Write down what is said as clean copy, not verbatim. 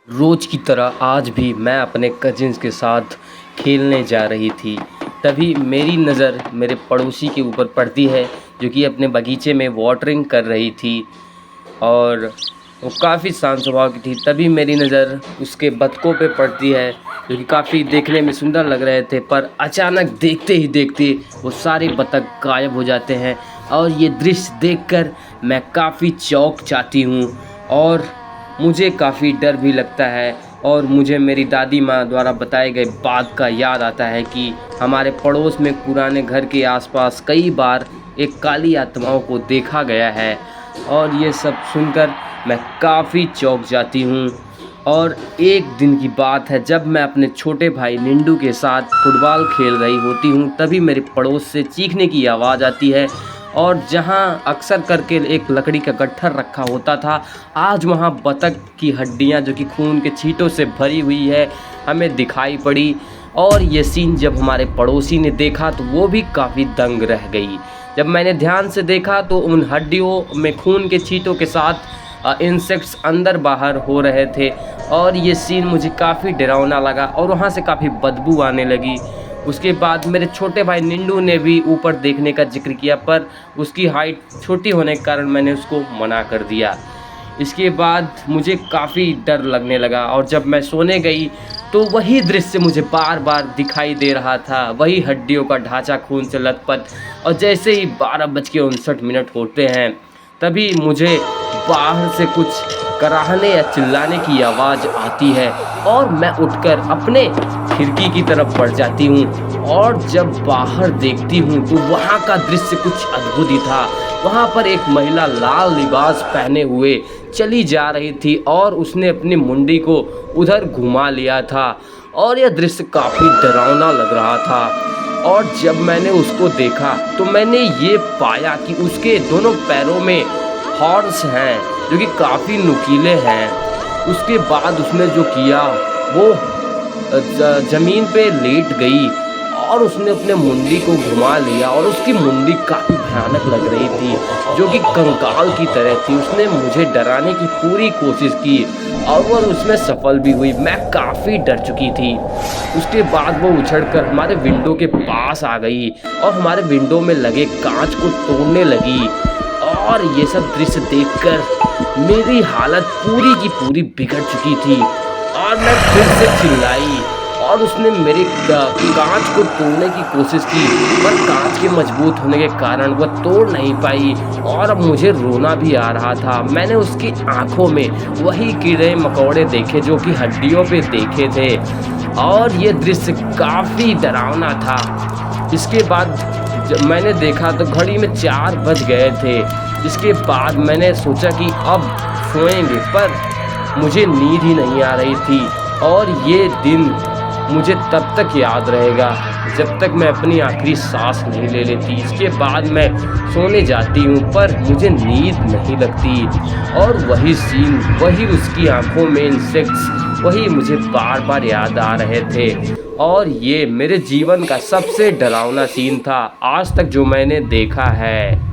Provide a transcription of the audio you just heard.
रोज़ की तरह आज भी मैं अपने कज़िन्स के साथ खेलने जा रही थी। तभी मेरी नज़र मेरे पड़ोसी के ऊपर पड़ती है, जो कि अपने बगीचे में वाटरिंग कर रही थी और वो काफ़ी शांत स्वभाव की थी। तभी मेरी नज़र उसके बतखों पे पड़ती है, जो कि काफ़ी देखने में सुंदर लग रहे थे, पर अचानक देखते ही देखते वो सारे बतख गायब हो जाते हैं और ये दृश्य देखकर मैं काफ़ी चौंक जाती हूँ और मुझे काफ़ी डर भी लगता है। और मुझे मेरी दादी माँ द्वारा बताए गए बात का याद आता है कि हमारे पड़ोस में पुराने घर के आसपास कई बार एक काली आत्माओं को देखा गया है। और ये सब सुनकर मैं काफ़ी चौंक जाती हूँ। और एक दिन की बात है, जब मैं अपने छोटे भाई निंडू के साथ फुटबॉल खेल रही होती हूँ, तभी मेरे पड़ोस से चीखने की आवाज़ आती है। और जहाँ अक्सर करके एक लकड़ी का गट्ठर रखा होता था, आज वहाँ बतख की हड्डियाँ, जो कि खून के छींटों से भरी हुई है, हमें दिखाई पड़ी। और ये सीन जब हमारे पड़ोसी ने देखा तो वो भी काफ़ी दंग रह गई। जब मैंने ध्यान से देखा तो उन हड्डियों में खून के छींटों के साथ इंसेक्ट्स अंदर बाहर हो रहे थे। और ये सीन मुझे काफ़ी डरावना लगा और वहाँ से काफ़ी बदबू आने लगी। उसके बाद मेरे छोटे भाई निंडू ने भी ऊपर देखने का जिक्र किया, पर उसकी हाइट छोटी होने के कारण मैंने उसको मना कर दिया। इसके बाद मुझे काफ़ी डर लगने लगा और जब मैं सोने गई तो वही दृश्य मुझे बार बार दिखाई दे रहा था, वही हड्डियों का ढांचा खून से लथपथ। और जैसे ही 12:59 होते हैं, तभी मुझे बाहर से कुछ कराहने या चिल्लाने की आवाज़ आती है और मैं उठकर अपने खिड़की की तरफ बढ़ जाती हूँ। और जब बाहर देखती हूँ तो वहाँ का दृश्य कुछ अद्भुत ही था। वहाँ पर एक महिला लाल लिबास पहने हुए चली जा रही थी और उसने अपनी मुंडी को उधर घुमा लिया था और यह दृश्य काफ़ी डरावना लग रहा था। और जब मैंने उसको देखा तो मैंने ये पाया कि उसके दोनों पैरों में हॉर्न्स हैं, जो कि काफ़ी नुकीले हैं। उसके बाद उसने जो किया वो ज़मीन पे लेट गई और उसने अपने मुंडी को घुमा लिया और उसकी मुंडी काफ़ी भयानक लग रही थी, जो कि कंकाल की तरह थी। उसने मुझे डराने की पूरी कोशिश की और वह उसमें सफल भी हुई। मैं काफ़ी डर चुकी थी। उसके बाद वो उछलकर हमारे विंडो के पास आ गई और हमारे विंडो में लगे कांच को तोड़ने लगी। और ये सब दृश्य देखकर मेरी हालत पूरी की पूरी बिगड़ चुकी थी और मैं फिर से चिल्लाई और उसने मेरे कांच को तोड़ने की कोशिश की, पर कांच के मजबूत होने के कारण वह तोड़ नहीं पाई और अब मुझे रोना भी आ रहा था। मैंने उसकी आंखों में वही कीड़े मकोड़े देखे जो कि हड्डियों पे देखे थे और ये दृश्य काफ़ी डरावना था। इसके बाद जब मैंने देखा तो घड़ी में 4 बज गए थे। इसके बाद मैंने सोचा कि अब सोएंगे, पर मुझे नींद ही नहीं आ रही थी। और ये दिन मुझे तब तक याद रहेगा जब तक मैं अपनी आखिरी सांस नहीं ले लेती। इसके बाद मैं सोने जाती हूँ, पर मुझे नींद नहीं लगती और वही सीन, वही उसकी आंखों में इंसेक्ट्स, वही मुझे बार बार याद आ रहे थे। और ये मेरे जीवन का सबसे डरावना सीन था आज तक जो मैंने देखा है।